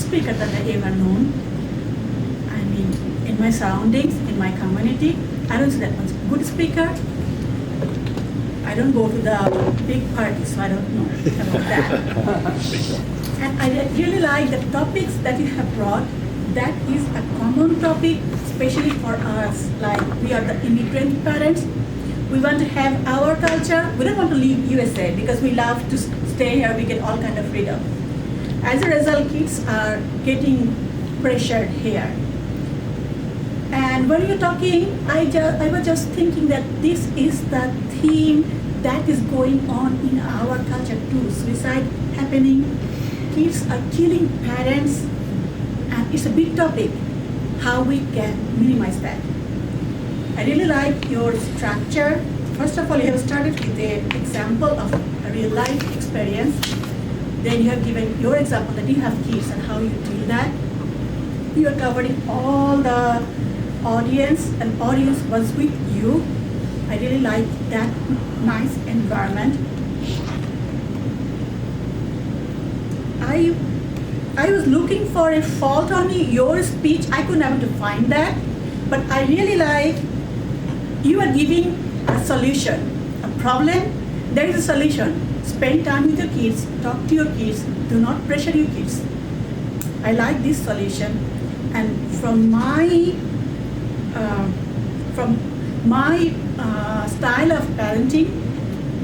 speaker that I ever known. I mean, in my surroundings, in my community, I don't see that much good speaker. I don't go to the big parties, so I don't know about that. And I really like the topics that you have brought. That is a common topic, especially for us. Like, we are the immigrant parents. We want to have our culture. We don't want to leave USA because we love to stay here. We get all kind of freedom. As a result, kids are getting pressured here. And when you're talking, I was just thinking that this is the theme that is going on in our culture too. Suicide happening, kids are killing parents, and it's a big topic, how we can minimize that. I really like your structure. First of all, you have started with an example of a real life experience. Then you have given your example that you have kids and how you do that. You are covering all the audience, and audience was with you. I really like that nice environment. I was looking for a fault on your speech. I couldn't able to find that, but I really like you are giving a solution, a problem. There is a solution. Spend time with your kids. Talk to your kids. Do not pressure your kids. I like this solution, and from my style of parenting,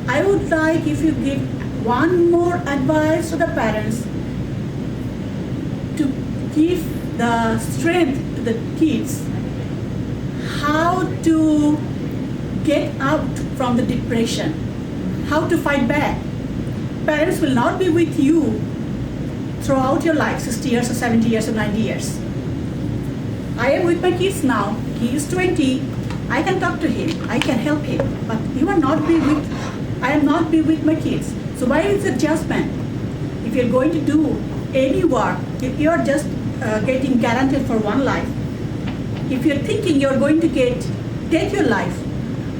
I would like if you give one more advice to the parents to give the strength to the kids, how to get out from the depression, how to fight back. Parents will not be with you throughout your life, 60 years or 70 years or 90 years. I am with my kids now. He is 20. I can talk to him. I can help him. But you will not be with, I am not be with my kids. So why is adjustment? If you're going to do any work, if you're just getting guaranteed for one life, if you're thinking you're going to take your life,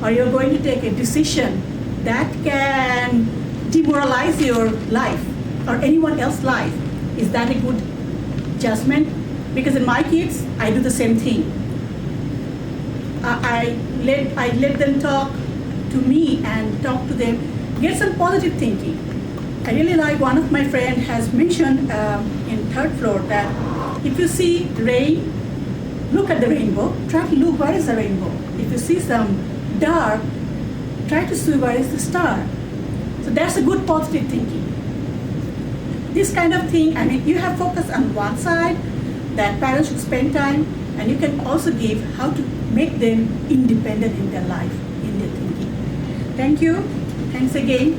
or you're going to take a decision that can demoralize your life or anyone else's life, is that a good judgment? Because in my kids, I do the same thing. I let them talk to me and talk to them, get some positive thinking. I really like one of my friends has mentioned in third floor that if you see rain, look at the rainbow, try to look where is the rainbow. If you see some dark, try to see where is the star. So that's a good positive thinking. This kind of thing, I mean, you have focused on one side, that parents should spend time, and you can also give how to make them independent in their life, in their thinking. Thank you. Thanks again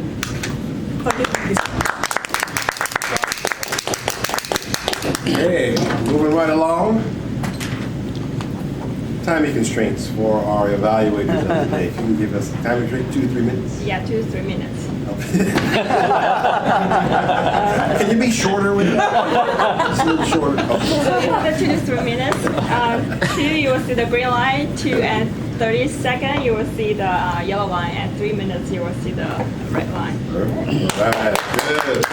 for giving this. Okay, moving right along. Timing constraints for our evaluators of the day. Can you give us a time constraint, 2 to 3 minutes? Yeah, 2 to 3 minutes. Can you be shorter with that? Just a little shorter. Okay. So you have 2 to 3 minutes. 2, you will see the green line. 2 and 30 seconds, you will see the yellow line. And 3 minutes, you will see the red line. Perfect. All right, good.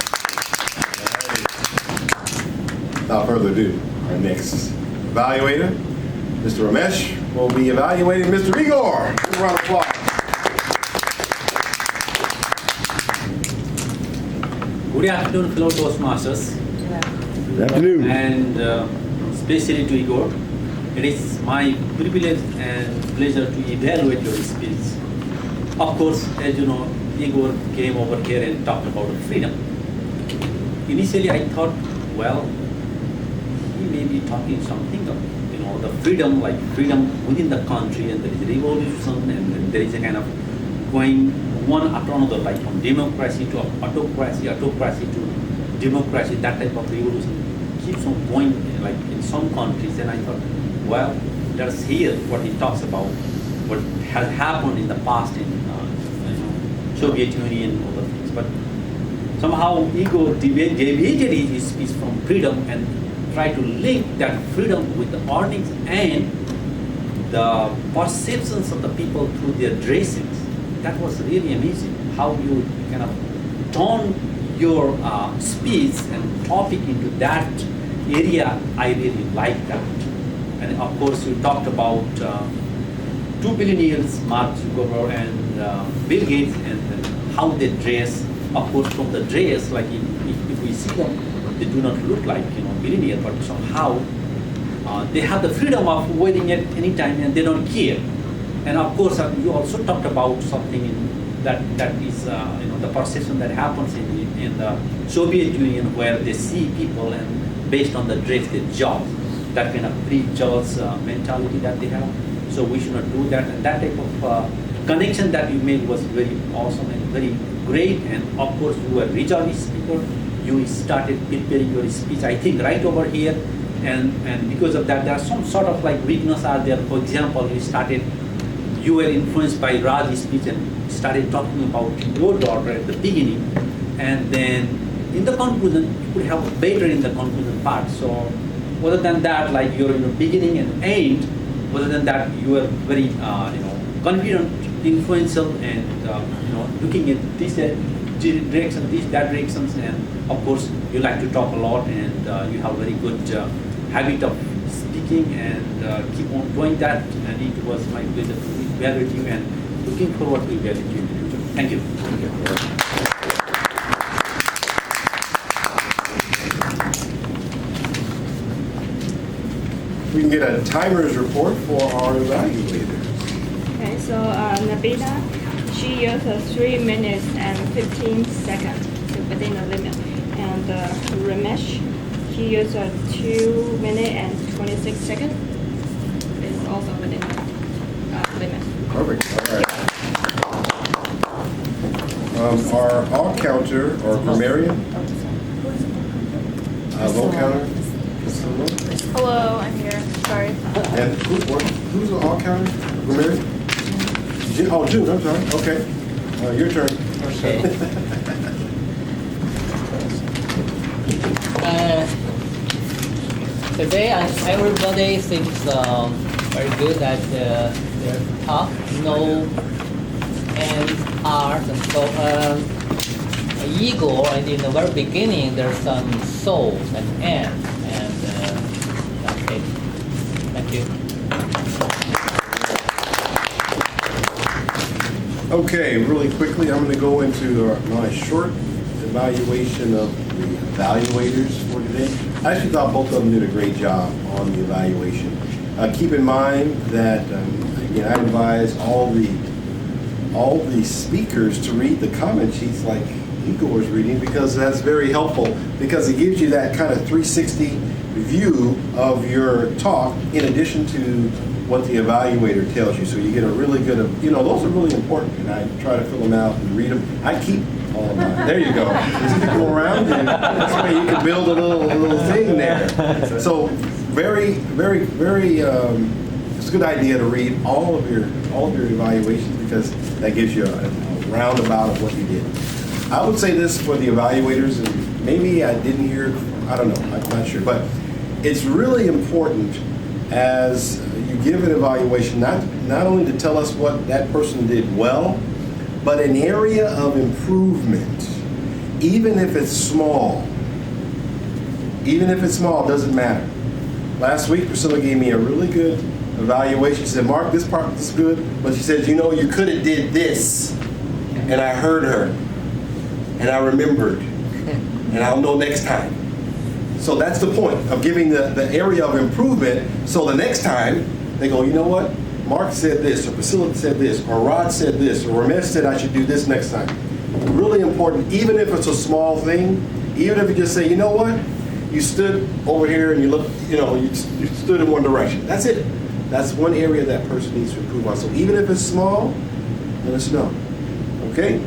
Without further ado, our next evaluator, Mr. Ramesh, will be evaluating Mr. Igor. Give a round of applause. Good afternoon, fellow Toastmasters. Good afternoon. And especially to Igor. It is my privilege and pleasure to evaluate your speech. Of course, as you know, Igor came over here and talked about freedom. Initially, I thought, well, he may be talking something of, the freedom, like freedom within the country, and there is a revolution, and then there is a kind of going one after another, like from democracy to autocracy, autocracy to democracy, that type of revolution keeps on going, like in some countries. And I thought, well, let's hear what he talks about, what has happened in the past in Soviet Union, other things. But somehow Igor deviated his speech from freedom and try to link that freedom with the earnings and the perceptions of the people through their dressings. That was really amazing, how you kind of turn your speech and topic into that area I really like that. And of course, you talked about two billionaires, Mark Zuckerberg and Bill Gates, and how they dress. Of course, from the dress, like if we see them, they do not look like billionaire, but somehow they have the freedom of wearing it anytime and they don't care. And of course, you also talked about something that is the perception that happens in the Soviet Union, where they see people and based on the dress they judge. That kind of prejudge mentality that they have. So we should not do that. And that type of connection that you made was very awesome and very great. And of course, you were a reservist speaker. You started preparing your speech, I think, right over here. And because of that, there are some sort of like weakness out there. For example, you were influenced by Raj's speech and started talking about your daughter at the beginning. And then in the conclusion, you could have better in the conclusion part. So other than that, like your beginning and end, other than that, you were very confident, influential, and looking at this direction, that directions, and of course you like to talk a lot, and you have very good habit of speaking, and keep on doing that. And it was my pleasure to evaluate you, and looking forward to evaluate you in the future. Thank you. We can get a timer's report for our evaluators. Okay, so Nabina, she used 3 minutes and 15 seconds within the limit. And Ramesh, he used 2 minutes and 26 seconds. It's also within the limit. Perfect. All right. Our all counter or grammarian? Vote counter? Hello, I'm here. Sorry. And who's the all counter? Grammarian? June, I'm sorry. Okay. Your turn. Okay. Today, everybody seems very good at their talk, no and art, and so Igor, and in the very beginning, there's some soul and end, and that's it. Thank you. Okay, really quickly, I'm going to go into my short evaluation of the evaluators for today. I actually thought both of them did a great job on the evaluation. Keep in mind that, again, I advise all the speakers to read the comment sheets like Igor's reading, because that's very helpful, because it gives you that kind of 360 view of your talk in addition to what the evaluator tells you. So you get a really good, those are really important, and I try to fill them out and read them. I keep all of mine. There you go. Just keep them around, and this way you can build a little thing there. So very, very, very, it's a good idea to read all of your evaluations, because that gives you a roundabout of what you did. I would say this for the evaluators, and maybe I didn't hear, I don't know, I'm not sure, but it's really important as you give an evaluation not only to tell us what that person did well, but an area of improvement, even if it's small. Even if it's small, it doesn't matter. Last week, Priscilla gave me a really good evaluation. She said, Mark, this part is good, but she said, you could have did this. And I heard her, and I remembered, and I'll know next time. So that's the point of giving the area of improvement, so the next time they go, you know what? Mark said this, or Priscilla said this, or Rod said this, or Ramesh said I should do this next time. Really important, even if it's a small thing, even if you just say, you know what? You stood over here and you looked, you stood in one direction. That's it. That's one area that person needs to improve on. So even if it's small, let us know. Okay?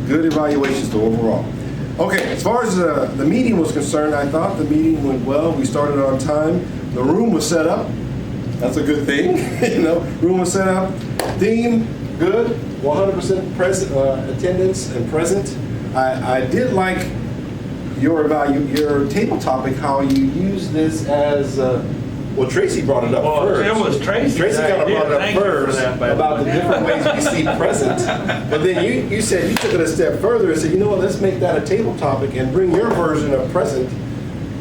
Good evaluations though overall. Okay, as far as the meeting was concerned, I thought the meeting went well. We started on time. The room was set up. That's a good thing. Room was set up. Theme, good. 100% present, attendance and present. I did like your table topic, how you use this as, well, Tracy brought it up first. It was Tracy. Tracy kind of brought it up first about the different ways we see present. But then you said you took it a step further and said, you know what, let's make that a table topic and bring your version of present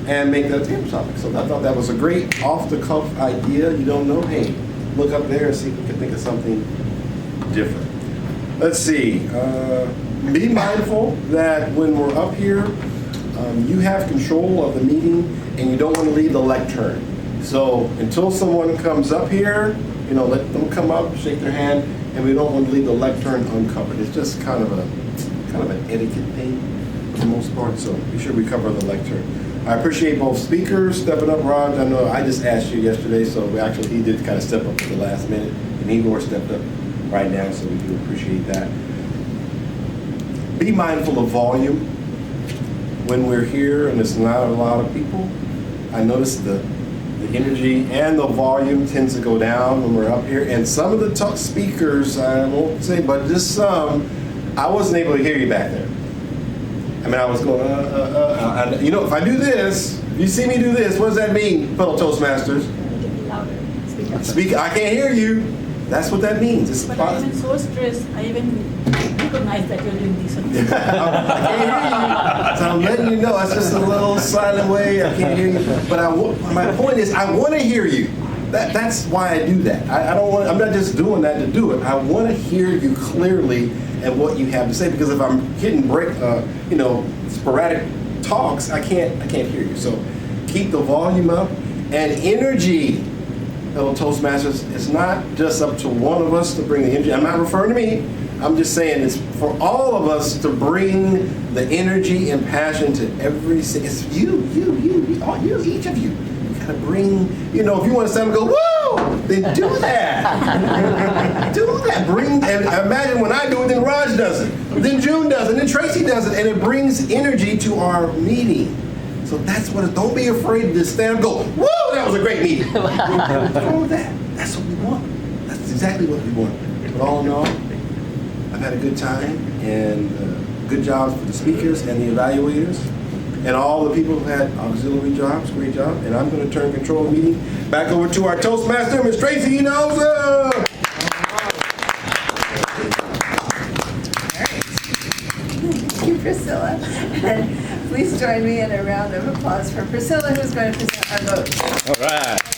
and make that a table topic. So I thought that was a great off-the-cuff idea. You don't know, hey, look up there and see if you can think of something different. Let's see. Be mindful that when we're up here, you have control of the meeting and you don't want to leave the lectern. So until someone comes up here, let them come up, shake their hand, and we don't want to leave the lectern uncovered. It's just kind of an etiquette thing for the most part, so be sure we cover the lectern. I appreciate both speakers stepping up. Raj, I know I just asked you yesterday, so actually he did kind of step up at the last minute, and Igor stepped up right now, so we do appreciate that. Be mindful of volume when we're here and it's not a lot of people. I noticed the energy and the volume tends to go down when we're up here, and some of the speakers, I won't say, but just some, I wasn't able to hear you back there. I mean, I was going, if I do this, if you see me do this, what does that mean, fellow Toastmasters? Speak, I can't hear you. That's what that means. But I'm even so stressed, I even recognize that you're doing this. I can't hear you. So I'm letting you know, that's just a little silent way. I can't hear you. But my point is, I want to hear you. That's why I do that. I'm not just doing that to do it. I want to hear you clearly and what you have to say, because if I'm getting sporadic talks, I can't hear you. So keep the volume up and energy. Fellow Toastmasters, it's not just up to one of us to bring the energy. I'm not referring to me. I'm just saying it's for all of us to bring the energy and passion to every. It's you, each of you. You gotta bring. If you want to stand and go, woo, then do that. Do that. Bring. And imagine when I do it, then Raj does it, then June does it, then Tracy does it, and it brings energy to our meeting. So that's what. Don't be afraid to just stand and go, woo, that was a great meeting. What's wrong with that? That's what we want. That's exactly what we want. But all in all, I've had a good time, and good jobs for the speakers and the evaluators, and all the people who had auxiliary jobs. Great job. And I'm going to turn control of the meeting back over to our Toastmaster, Ms. Tracy Enosa. Thank you, Priscilla. And please join me in a round of applause for Priscilla, who's going to present our vote. All right.